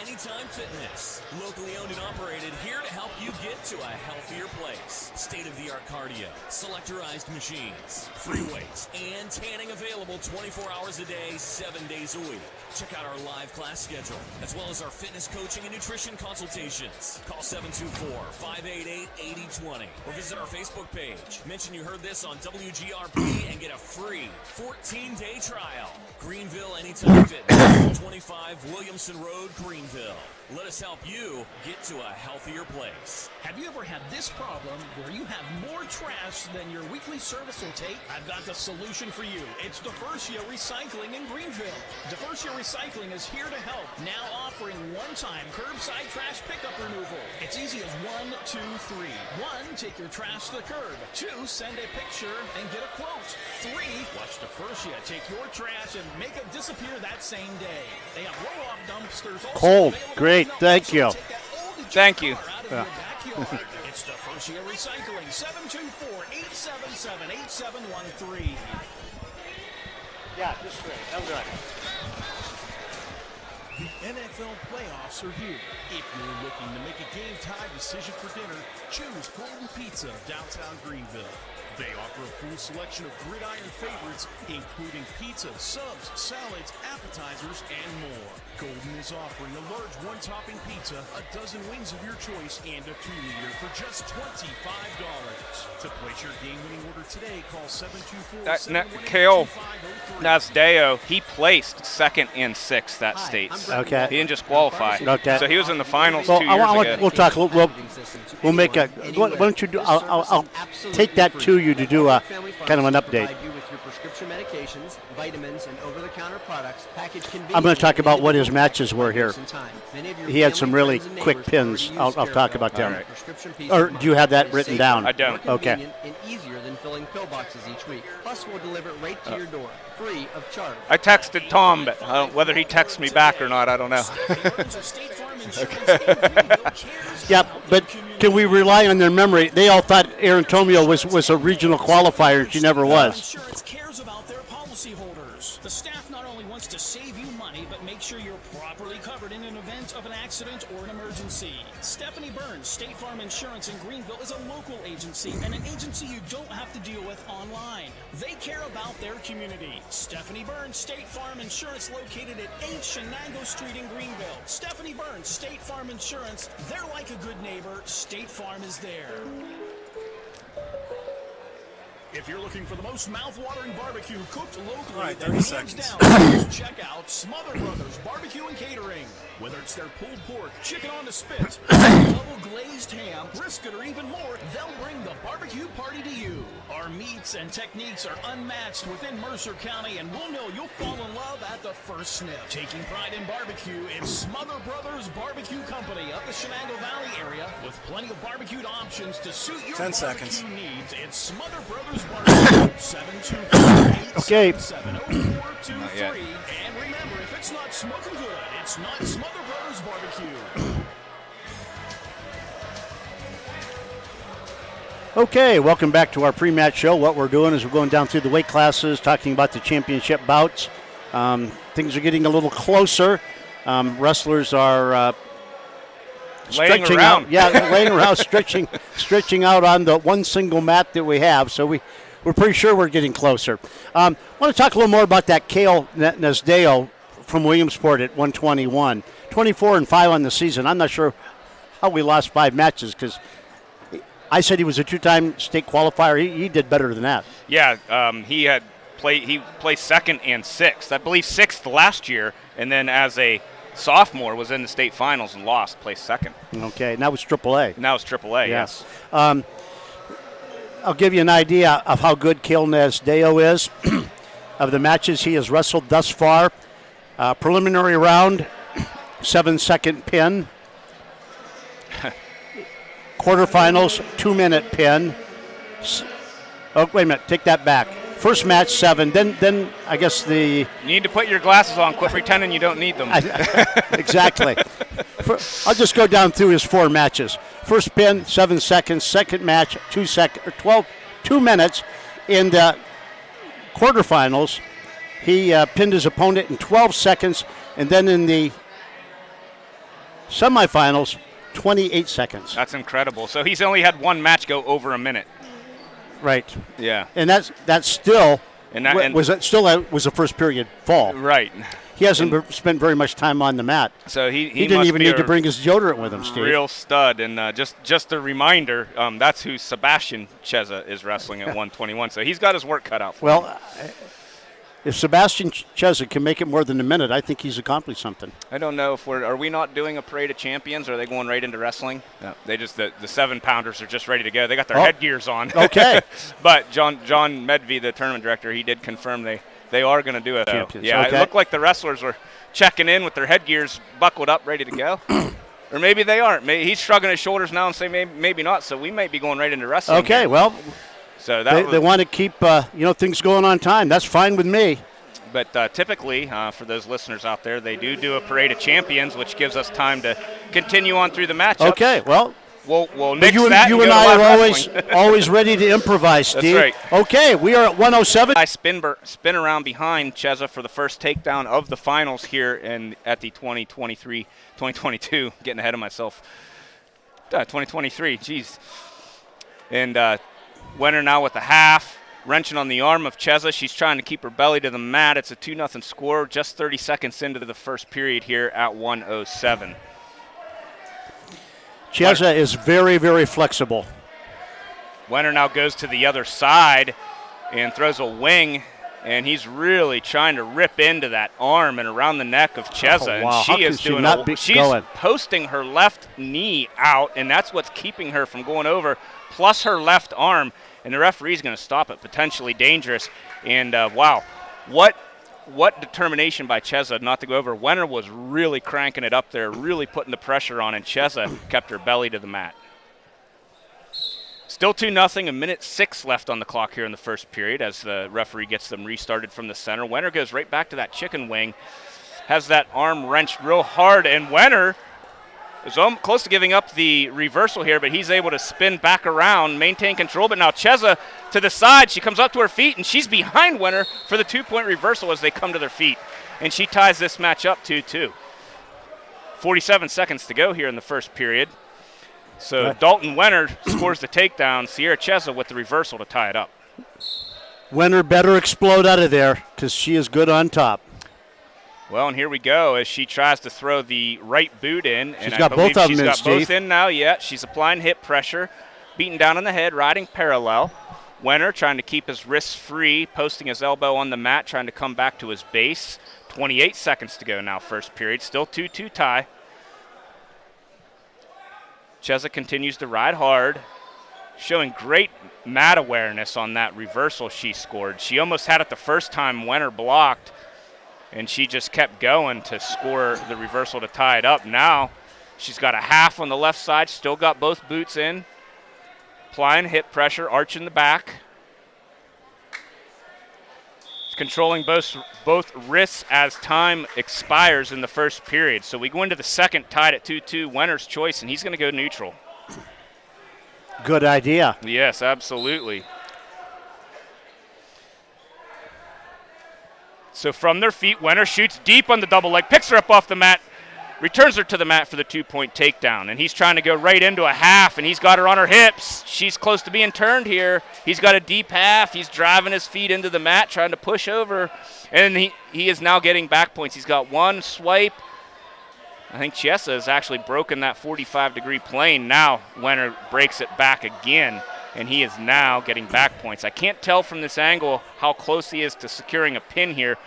Speaker 8: Anytime Fitness, locally owned and operated, here to help you get to a healthier place. State-of-the-art cardio, selectorized machines, free weights, and tanning available 24 hours a day, 7 days a week. Check out our live class schedule, as well as our fitness coaching and nutrition consultations. Call 724-588-8020 or visit our Facebook page. Mention you heard this on WGRP and get a free 14-day trial. Greenville Anytime Fitness, 25 Williamson Road, Greenville. Let us help you get to a healthier place.
Speaker 1: Have you ever had this problem where you have more trash than your weekly service will take? I've got the solution for you. It's Diversia Recycling in Greenville. Diversia Recycling is here to help, now offering one-time curbside trash pickup removal. It's easy as 1, 2, 3. 1, take your trash to the curb. 2, send a picture and get a quote. 3, watch Diversia take your trash and make it disappear that same day. They have roll-off dumpsters also
Speaker 2: Cold.
Speaker 1: available.
Speaker 2: Great. Thank you.
Speaker 3: Thank you.
Speaker 1: It's Diversia Recycling, 724-877-8713.
Speaker 2: Yeah, this way. I'm good.
Speaker 6: The NFL playoffs are here. If you're looking to make a game-time decision for dinner, choose Golden Pizza of downtown Greenville. They offer a full selection of gridiron favorites, including pizza, subs, salads, appetizers, and more. Golden is offering a large one-topping pizza, a dozen wings of your choice, and a 2-liter for just $25. To place your game-winning order today, call 724-718-2503.
Speaker 3: Cale Nasdeo, he placed second and sixth that state.
Speaker 2: Okay.
Speaker 3: He didn't just qualify.
Speaker 2: Okay.
Speaker 3: So he was in the finals
Speaker 2: Well,
Speaker 3: 2 years ago.
Speaker 2: we'll talk. We'll make a. Why don't you do? I'll take that to you to do a kind of an update.
Speaker 9: Prescription medications, vitamins, and over-the-counter products packaged conveniently.
Speaker 2: I'm going to talk about what his matches were here.
Speaker 9: Many of your
Speaker 2: He had some
Speaker 9: family,
Speaker 2: really
Speaker 9: friends, and
Speaker 2: quick
Speaker 9: neighbors
Speaker 2: pins.
Speaker 9: will
Speaker 2: I'll
Speaker 9: use
Speaker 2: talk
Speaker 9: Scarecrow.
Speaker 2: about them.
Speaker 3: Right.
Speaker 9: Prescription peace
Speaker 2: Or
Speaker 9: of
Speaker 2: do you have that
Speaker 9: mind.
Speaker 2: written
Speaker 9: Safer,
Speaker 2: down?
Speaker 3: I don't.
Speaker 9: more
Speaker 2: Okay.
Speaker 9: convenient, and easier than filling pill boxes each week. Plus, we'll deliver it right to your door, free of charge.
Speaker 3: I texted Tom, but whether he texts me back or not, I don't know.
Speaker 2: Yeah, but can we rely on their memory? They all thought Aaron Tomio was a regional qualifier. She never was.
Speaker 1: Insurance cares about their policyholders. policyholders. The staff not only wants to save you money, but make sure you're properly covered in an event of an accident or an emergency. Stephanie Burns, State Farm Insurance in Greenville, is a local agency and an agency you don't have to deal with online. They care about their community. Stephanie Burns, State Farm Insurance, located at 8 Shenango Street in Greenville. Stephanie Burns, State Farm Insurance. They're like a good neighbor. State Farm is there. If you're looking for the most mouth-watering barbecue cooked locally,
Speaker 4: All right,
Speaker 1: then
Speaker 4: 30
Speaker 1: hands
Speaker 4: seconds.
Speaker 1: down, check out Smother Brothers Barbecue and Catering. Whether it's their pulled pork, chicken on the spit, double glazed ham, brisket, or even more, they'll bring the barbecue party to you. Our meats and techniques are unmatched within Mercer County, and we'll know you'll fall in love at the first sniff. Taking pride in barbecue, it's Smother Brothers Barbecue Company up the Shenango Valley area with plenty of barbecued options to suit your
Speaker 4: 10
Speaker 1: barbecue
Speaker 4: seconds.
Speaker 1: needs. It's Smother Brothers Barbecue, 724-877-0423.
Speaker 2: Okay.
Speaker 1: And remember, if it's not smoking good, it's not Smother Brothers Barbecue.
Speaker 2: Okay, welcome back to our pre-match show. What we're doing is we're going down through the weight classes, talking about the championship bouts. Things are getting a little closer. Wrestlers are
Speaker 3: Laying
Speaker 2: stretching
Speaker 3: around.
Speaker 2: out. Yeah, laying around, stretching out on the one single mat that we have. So we're pretty sure we're getting closer. I want to talk a little more about that Kale Nesdeo from Williamsport at 121. 24-5 on the season. I'm not sure how we lost 5 matches because I said he was a 2-time state qualifier. He did better than that.
Speaker 3: Yeah, he placed second and sixth. I believe sixth last year, and then as a sophomore was in the state finals and lost, placed second.
Speaker 2: Okay, and that was AAA.
Speaker 3: Now it's AAA, yes.
Speaker 2: I'll give you an idea of how good Kale Nesdeo is. Of the matches he has wrestled thus far, preliminary round, 7-second pin. Quarterfinals, 2-minute pin. Oh, wait a minute, take that back. First match, 7. Then I guess the...
Speaker 3: You need to put your glasses on. Quit pretending you don't need them.
Speaker 2: Exactly. I'll just go down through his 4 matches. First pin, 7 seconds. Second match, 2 minutes. In the quarterfinals, he pinned his opponent in 12 seconds. And then in the semifinals, 28 seconds.
Speaker 3: That's incredible. So he's only had one match go over a minute.
Speaker 2: Right.
Speaker 3: Yeah.
Speaker 2: And that's still
Speaker 3: was
Speaker 2: a first period fall.
Speaker 3: Right.
Speaker 2: He hasn't spent very much time on the mat.
Speaker 3: So he
Speaker 2: didn't
Speaker 3: must
Speaker 2: even
Speaker 3: be
Speaker 2: need to bring his deodorant with him, Steve.
Speaker 3: Real stud. And just a reminder, that's who Sebastian Cheza is wrestling at 121. So he's got his work cut out for him.
Speaker 2: Well, if Sebastian Cheza can make it more than a minute, I think he's accomplished something.
Speaker 3: I don't know if are we not doing a parade of champions, or are they going right into wrestling? No. They just the 7-pounders are just ready to go. They got their headgears on.
Speaker 2: Okay.
Speaker 3: But John Medvey, the tournament director, he did confirm they are going to do it.
Speaker 2: Champions.
Speaker 3: Yeah,
Speaker 2: okay.
Speaker 3: It looked like the wrestlers were checking in with their headgears buckled up, ready to go. Or maybe they aren't. Maybe he's shrugging his shoulders now and saying maybe not. So we might be going right into wrestling.
Speaker 2: Okay,
Speaker 3: here.
Speaker 2: well,
Speaker 3: so
Speaker 2: they want to keep things going on time. That's fine with me.
Speaker 3: But typically, for those listeners out there, they do a parade of champions, which gives us time to continue on through the matchups.
Speaker 2: Okay, well,
Speaker 3: we'll nix
Speaker 2: you
Speaker 3: that.
Speaker 2: You
Speaker 3: and
Speaker 2: and
Speaker 3: go to
Speaker 2: I
Speaker 3: live
Speaker 2: are always ready to improvise, Steve.
Speaker 3: That's right.
Speaker 2: Okay, we are at 107.
Speaker 3: I spin around behind Cheza for the first takedown of the finals here at the 2022. Getting ahead of myself. 2023, jeez. And Wenner now with the half. Wrenching on the arm of Cheza. She's trying to keep her belly to the mat. It's a 2-0 score. Just 30 seconds into the first period here at 107.
Speaker 2: Cheza is very, very flexible.
Speaker 3: Wenner now goes to the other side and throws a wing, and he's really trying to rip into that arm and around the neck of Cheza.
Speaker 2: Oh, wow.
Speaker 3: And she is doing she's
Speaker 2: going?
Speaker 3: posting her left knee out, and that's what's keeping her from going over, plus her left arm. And the referee's going to stop it, potentially dangerous. And, wow, what determination by Cheza not to go over. Wenner was really cranking it up there, really putting the pressure on, and Cheza kept her belly to the mat. Still 2-0, 1:06 left on the clock here in the first period as the referee gets them restarted from the center. Wenner goes right back to that chicken wing, has that arm wrenched real hard, and Wenner is close to giving up the reversal here, but he's able to spin back around, maintain control. But now Cheza to the side. She comes up to her feet, and she's behind Wenner for the 2-point reversal as they come to their feet. And she ties this match up 2-2. 47 seconds to go here in the first period. So Dalton Wenner scores the takedown. Sierra Cheza with the reversal to tie it up.
Speaker 2: Wenner better explode out of there because she is good on top.
Speaker 3: Well, and here we go as she tries to throw the right boot in.
Speaker 2: She's got both of them in,
Speaker 3: She's got
Speaker 2: Steve.
Speaker 3: both in now, yeah. She's applying hip pressure, beating down on the head, riding parallel. Wenner trying to keep his wrists free, posting his elbow on the mat, trying to come back to his base. 28 seconds to go now, first period. Still 2-2 tie. Cheza continues to ride hard, showing great mat awareness on that reversal she scored. She almost had it the first time Wenner blocked, and she just kept going to score the reversal to tie it up. Now she's got a half on the left side, still got both boots in, applying hip pressure, arching the back. Controlling both wrists as time expires in the first period. So we go into the second tied at 2-2, Wenner's choice, and he's going to go neutral.
Speaker 2: Good idea.
Speaker 3: Yes, absolutely. So from their feet, Wenner shoots deep on the double leg, picks her up off the mat, returns her to the mat for the 2-point takedown. And he's trying to go right into a half, and he's got her on her hips. She's close to being turned here. He's got a deep half. He's driving his feet into the mat, trying to push over. And he is now getting back points. He's got one swipe. I think Cheza has actually broken that 45-degree plane. Now Wenner breaks it back again, and he is now getting back points. I can't tell from this angle how close he is to securing a pin here,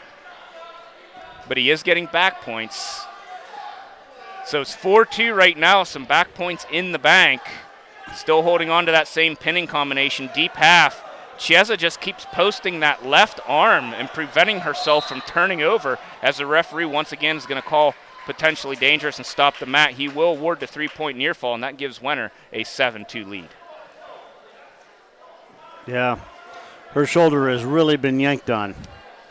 Speaker 3: but he is getting back points. So it's 4-2 right now, some back points in the bank. Still holding on to that same pinning combination, deep half. Cheza just keeps posting that left arm and preventing herself from turning over as the referee once again is going to call potentially dangerous and stop the mat. He will award the 3-point near fall, and that gives Wenner a 7-2 lead.
Speaker 2: Yeah, her shoulder has really been yanked on.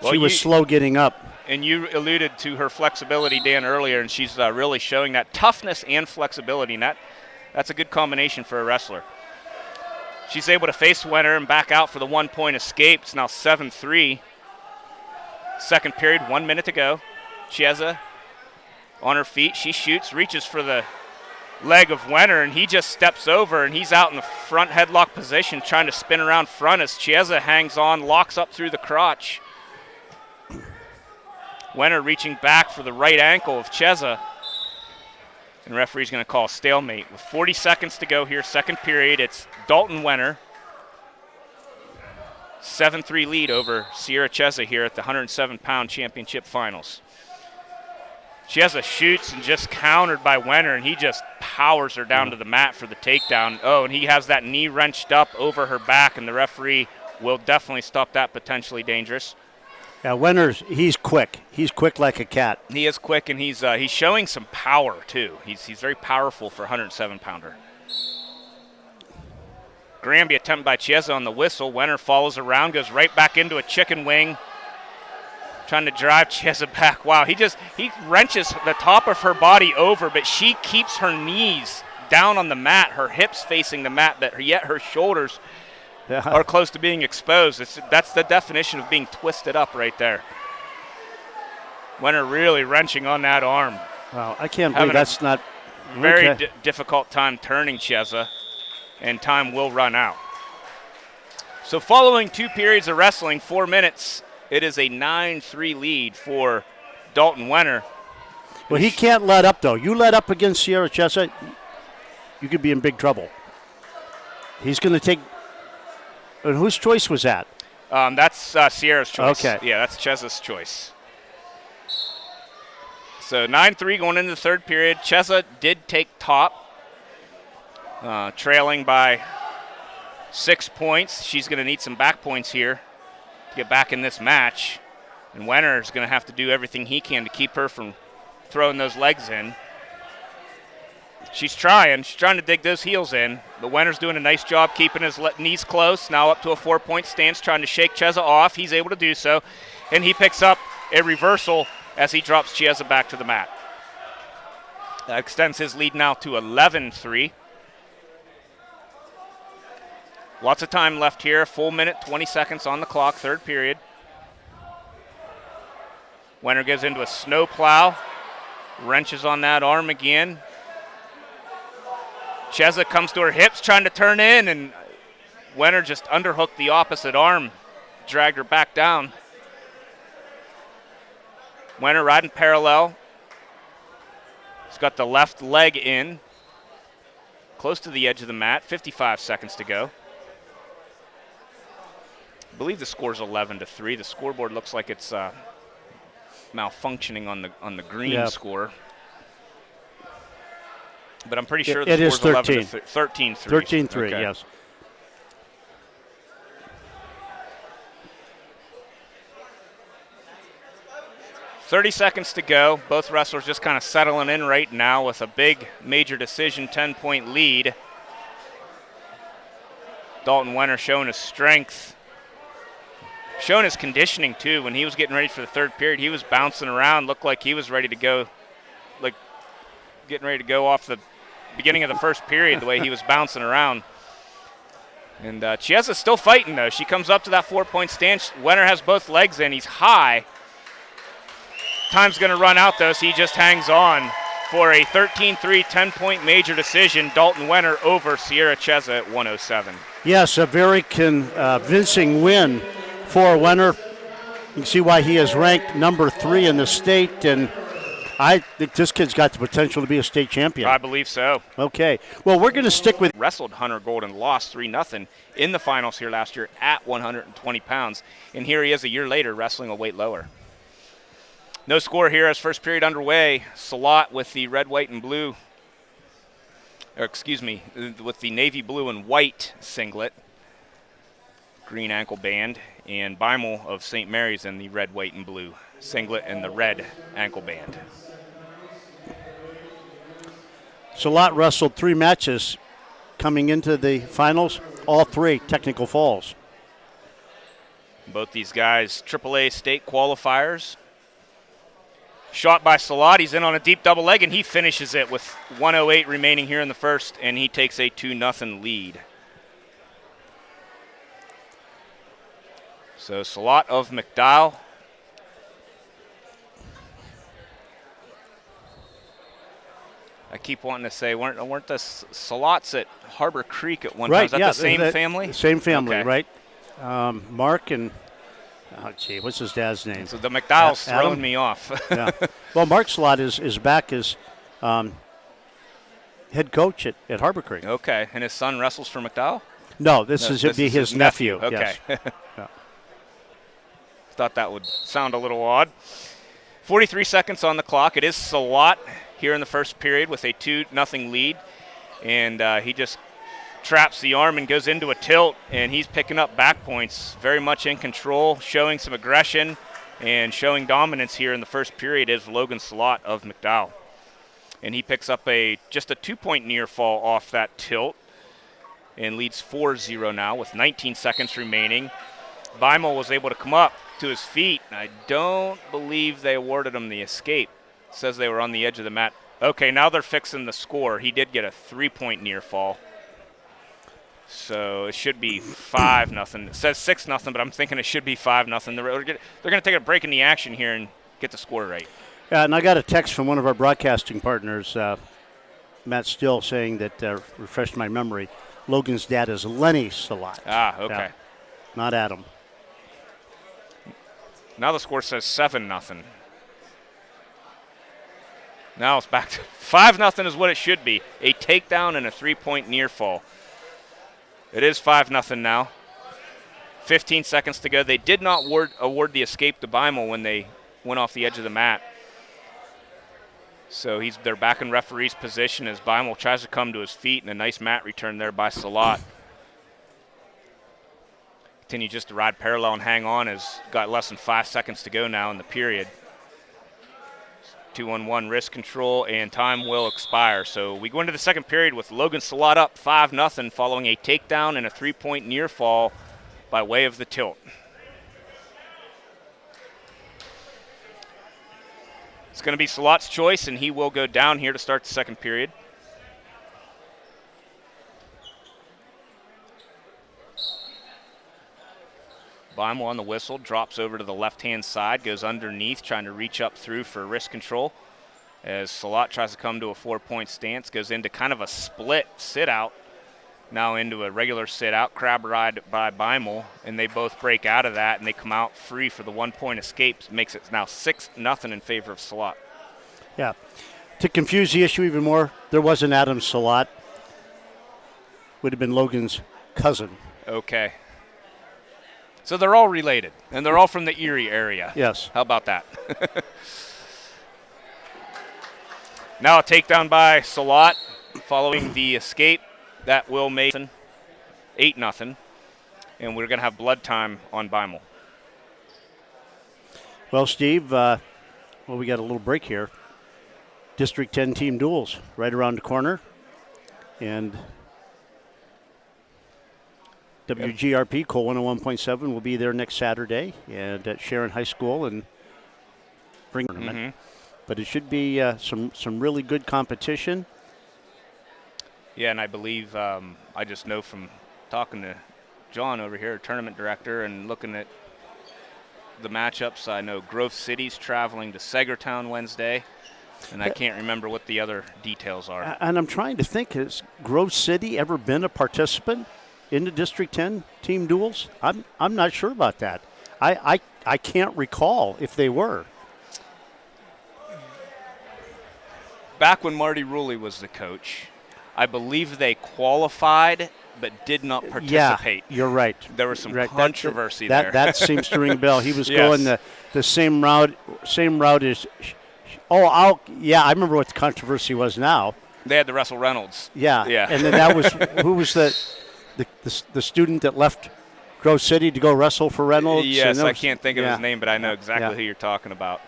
Speaker 3: Well,
Speaker 2: she was slow getting up.
Speaker 3: And you alluded to her flexibility, Dan, earlier, and she's really showing that toughness and flexibility, and that's a good combination for a wrestler. She's able to face Wenner and back out for the 1-point escape. It's now 7-3. Second period, 1 minute to go. Cheza on her feet. She shoots, reaches for the leg of Wenner, and he just steps over, and he's out in the front headlock position trying to spin around front as Cheza hangs on, locks up through the crotch. Wenner reaching back for the right ankle of Cheza. And referee's going to call stalemate. With 40 seconds to go here, second period, it's Dalton Wenner. 7-3 lead over Sierra Cheza here at the 107-pound championship finals. Cheza shoots and just countered by Wenner, and he just powers her down to the mat for the takedown. Oh, and he has that knee wrenched up over her back, and the referee will definitely stop that potentially dangerous.
Speaker 2: Yeah, Wenner's, he's quick. He's quick like a cat.
Speaker 3: He is quick, and he's showing some power, too. He's very powerful for a 107-pounder. Granby attempt by Cheza on the whistle. Wenner follows around, goes right back into a chicken wing, trying to drive Cheza back. Wow, he wrenches the top of her body over, but she keeps her knees down on the mat, her hips facing the mat, but yet her shoulders are close to being exposed. That's the definition of being twisted up right there. Wenner really wrenching on that arm.
Speaker 2: Wow, I can't believe that's not
Speaker 3: very difficult time turning Cheza, and time will run out. So following 2 periods of wrestling, 4 minutes, it is a 9-3 lead for Dalton Wenner.
Speaker 2: Well, he can't let up, though. You let up against Sierra Cheza, you could be in big trouble. He's going to take. And whose choice was that?
Speaker 3: That's Sierra's choice.
Speaker 2: Okay.
Speaker 3: Yeah, that's Cheza's choice. So 9-3 going into the third period. Cheza did take top, trailing by 6 points. She's going to need some back points here to get back in this match. And Wenner is going to have to do everything he can to keep her from throwing those legs in. She's trying to dig those heels in, but Wenner's doing a nice job keeping his knees close. Now up to a 4-point stance, trying to shake Cheza off. He's able to do so, and he picks up a reversal as he drops Cheza back to the mat. That extends his lead now to 11-3. Lots of time left here. Full minute, 20 seconds on the clock, third period. Wenner goes into a snow plow. Wrenches on that arm again. Cheza comes to her hips trying to turn in, and Wenner just underhooked the opposite arm. Dragged her back down. Wenner riding parallel. He's got the left leg in. Close to the edge of the mat. 55 seconds to go. I believe the score's 11-3. The scoreboard looks like it's malfunctioning on the green score. But I'm pretty sure the score's 13-3.
Speaker 2: 13-3,
Speaker 3: okay.
Speaker 2: Yes.
Speaker 3: .30 seconds to go. Both wrestlers just kind of settling in right now with a big major decision 10-point lead. Dalton Wenner showing his strength. Showing his conditioning, too. When he was getting ready for the third period, he was bouncing around. Looked like he was ready to go, like getting ready to go off the beginning of the first period, the way he was bouncing around. And Chiesa's still fighting, though. She comes up to that 4-point stance. Wenner has both legs in. He's high. Time's going to run out, though, so he just hangs on for a 13-3, 10-point major decision. Dalton Wenner over Sierra Chiesa at 107.
Speaker 2: Yes, a very convincing win for Wenner. You can see why he is ranked number 3 in the state, and I think this kid's got the potential to be a state champion.
Speaker 3: I believe so.
Speaker 2: Okay. Well, we're going to stick with...
Speaker 3: Wrestled Hunter Golden, lost 3-0 in the finals here last year at 120 pounds, and here he is a year later wrestling a weight lower. No score here as first period underway. Salat with the red, white, and blue, or excuse me, with the navy blue and white singlet, green ankle band, and Beimel of St. Mary's in the red, white, and blue singlet and the red ankle band.
Speaker 2: Salat wrestled 3 matches coming into the finals, all 3 technical falls.
Speaker 3: Both these guys AAA state qualifiers. Shot by Salat, he's in on a deep double leg, and he finishes it with 1:08 remaining here in the first, and he takes a 2-0 lead. So Salat of McDowell. I keep wanting to say, weren't the Salats at Harbor Creek at one time? Is that the same family?
Speaker 2: Same family,
Speaker 3: okay.
Speaker 2: right? Mark and... Oh, gee, what's his dad's name?
Speaker 3: So the McDowell's throwing me off.
Speaker 2: Yeah. Well, Mark Salat is back as head coach at Harbor Creek.
Speaker 3: Okay. And his son wrestles for McDowell?
Speaker 2: No, this is his nephew.
Speaker 3: Okay.
Speaker 2: Yes. Yeah.
Speaker 3: Thought that would sound a little odd. 43 seconds on the clock. It is Salat here in the first period with a 2-0 lead. And he just traps the arm and goes into a tilt, and he's picking up back points, very much in control, showing some aggression and showing dominance here in the first period is Logan Salat of McDowell. And he picks up just a 2-point near fall off that tilt and leads 4-0 now with 19 seconds remaining. Beimel was able to come up to his feet. I don't believe they awarded him the escape. It says they were on the edge of the mat. Okay, now they're fixing the score. He did get a 3-point near fall. So it should be 5-0. It says 6-0, but I'm thinking it should be 5-0. They're going to take a break in the action here and get the score right.
Speaker 2: And I got a text from one of our broadcasting partners, Matt Still, saying that, refreshed my memory, Logan's dad is Lenny Salat.
Speaker 3: Ah, okay.
Speaker 2: Yeah, not Adam.
Speaker 3: Now the score says 7-0. Now it's back to 5-0 is what it should be. A takedown and a 3-point near fall. It is 5-0 now. 15 seconds to go. They did not award the escape to Beimel when they went off the edge of the mat. So they're back in referee's position as Beimel tries to come to his feet, and a nice mat return there by Salat. Continue just to ride parallel and hang on as got less than 5 seconds to go now in the period. 2-on-1 wrist control, and time will expire. So we go into the second period with Logan Salat up 5-0 following a takedown and a 3-point near fall by way of the tilt. It's going to be Salat's choice, and he will go down here to start the second period. Beimel on the whistle, drops over to the left-hand side, goes underneath, trying to reach up through for wrist control. As Salat tries to come to a 4-point stance, goes into kind of a split sit-out, now into a regular sit-out, crab ride by Beimel, and they both break out of that, and they come out free for the 1-point escape. Makes it now 6-0 in favor of Salat.
Speaker 2: Yeah. To confuse the issue even more, there wasn't Adam Salat. Would have been Logan's cousin.
Speaker 3: Okay. So they're all related, and they're all from the Erie area.
Speaker 2: Yes.
Speaker 3: How about that? Now a takedown by Salat following the escape. That will make 8-0, and we're going to have blood time on Beimel.
Speaker 2: Well, Steve, we got a little break here. District 10 team duels right around the corner, and WGRP Cole 101.7 will be there next Saturday and at Sharon High School and bring tournament. But it should be some really good competition.
Speaker 3: Yeah, and I believe I just know from talking to John over here, tournament director, and looking at the matchups, I know Grove City's traveling to Sagertown Wednesday, and I can't remember what the other details are.
Speaker 2: And I'm trying to think, has Grove City ever been a participant in the District 10 team duels? I'm not sure about that. I can't recall if they were.
Speaker 3: Back when Marty Ruley was the coach, I believe they qualified but did not participate.
Speaker 2: Yeah, you're right.
Speaker 3: There was some controversy there.
Speaker 2: That seems to ring a bell. He was
Speaker 3: Yes.
Speaker 2: going the same route as. I remember what the controversy was now.
Speaker 3: They had to wrestle Reynolds.
Speaker 2: Yeah.
Speaker 3: Yeah.
Speaker 2: And then that was who was the student that left Grove City to go wrestle for Reynolds?
Speaker 3: Yes, I can't think of his name, but I know exactly who you're talking about.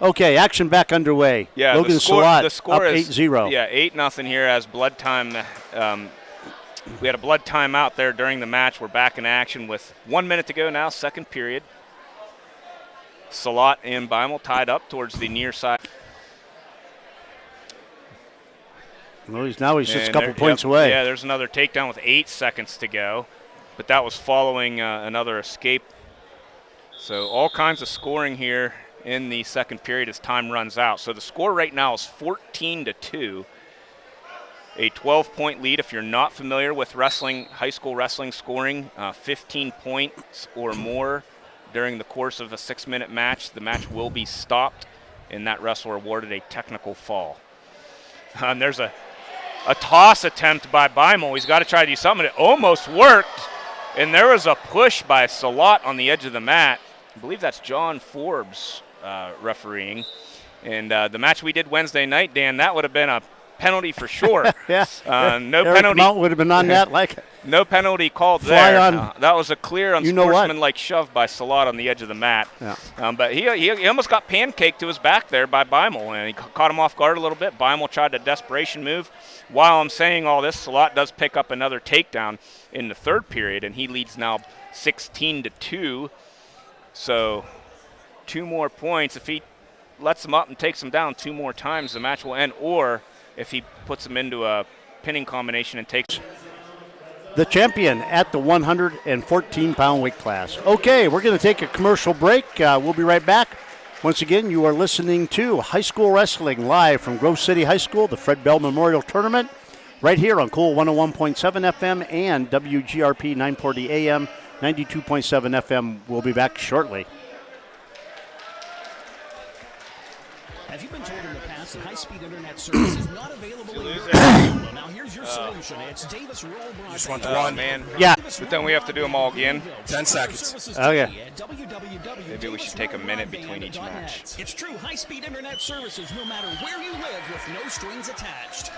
Speaker 2: Okay, action back underway.
Speaker 3: Yeah,
Speaker 2: Logan Salat
Speaker 3: the score
Speaker 2: up
Speaker 3: is
Speaker 2: 8-0.
Speaker 3: Yeah, 8-0 here as blood time. We had a blood time out there during the match. We're back in action with 1 minute to go now, second period. Salat and Beimel tied up towards the near side.
Speaker 2: Well, he's just a couple points away.
Speaker 3: Yeah, there's another takedown with 8 seconds to go, but that was following another escape. So all kinds of scoring here in the second period as time runs out. So the score right now is 14-2, a 12-point lead. If you're not familiar with wrestling, high school wrestling scoring, 15 points or more during the course of a 6-minute match, the match will be stopped, and that wrestler awarded a technical fall. And there's a toss attempt by Beimel. He's got to try to do something. It almost worked, and there was a push by Salat on the edge of the mat. I believe that's John Forbes refereeing. And the match we did Wednesday night, Dan, that would have been a penalty for sure.
Speaker 2: Yes.
Speaker 3: No
Speaker 2: Eric
Speaker 3: penalty.
Speaker 2: Mount would have been on that like
Speaker 3: no penalty called
Speaker 2: fly
Speaker 3: there.
Speaker 2: on.
Speaker 3: That was a clear unsportsmanlike shove by Salat on the edge of the mat.
Speaker 2: Yeah.
Speaker 3: But he almost got pancaked to his back there by Beimel, and he caught him off guard a little bit. Beimel tried a desperation move. While I'm saying all this, Salat does pick up another takedown in the third period, and he leads now 16-2. So 2 more points. If he lets him up and takes him down 2 more times, the match will end. Or if he puts him into a pinning combination and takes
Speaker 2: the champion at the 114-pound weight class. Okay, we're going to take a commercial break. We'll be right back. Once again, you are listening to High School Wrestling live from Grove City High School, the Fred Bell Memorial Tournament, right here on Cool 101.7 FM and WGRP 940 AM, 92.7 FM. We'll be back shortly.
Speaker 1: Have you been told in the past that high-speed internet service is not available in your area? Now here's your solution. It's Davis Rural Broadband.
Speaker 4: Just want the one.
Speaker 3: man.
Speaker 2: Yeah.
Speaker 3: But then we have to do them all again.
Speaker 4: 10 seconds.
Speaker 2: Oh, yeah.
Speaker 3: Maybe we should take a minute between each match.
Speaker 1: It's true high-speed internet services no matter where you live with no strings attached.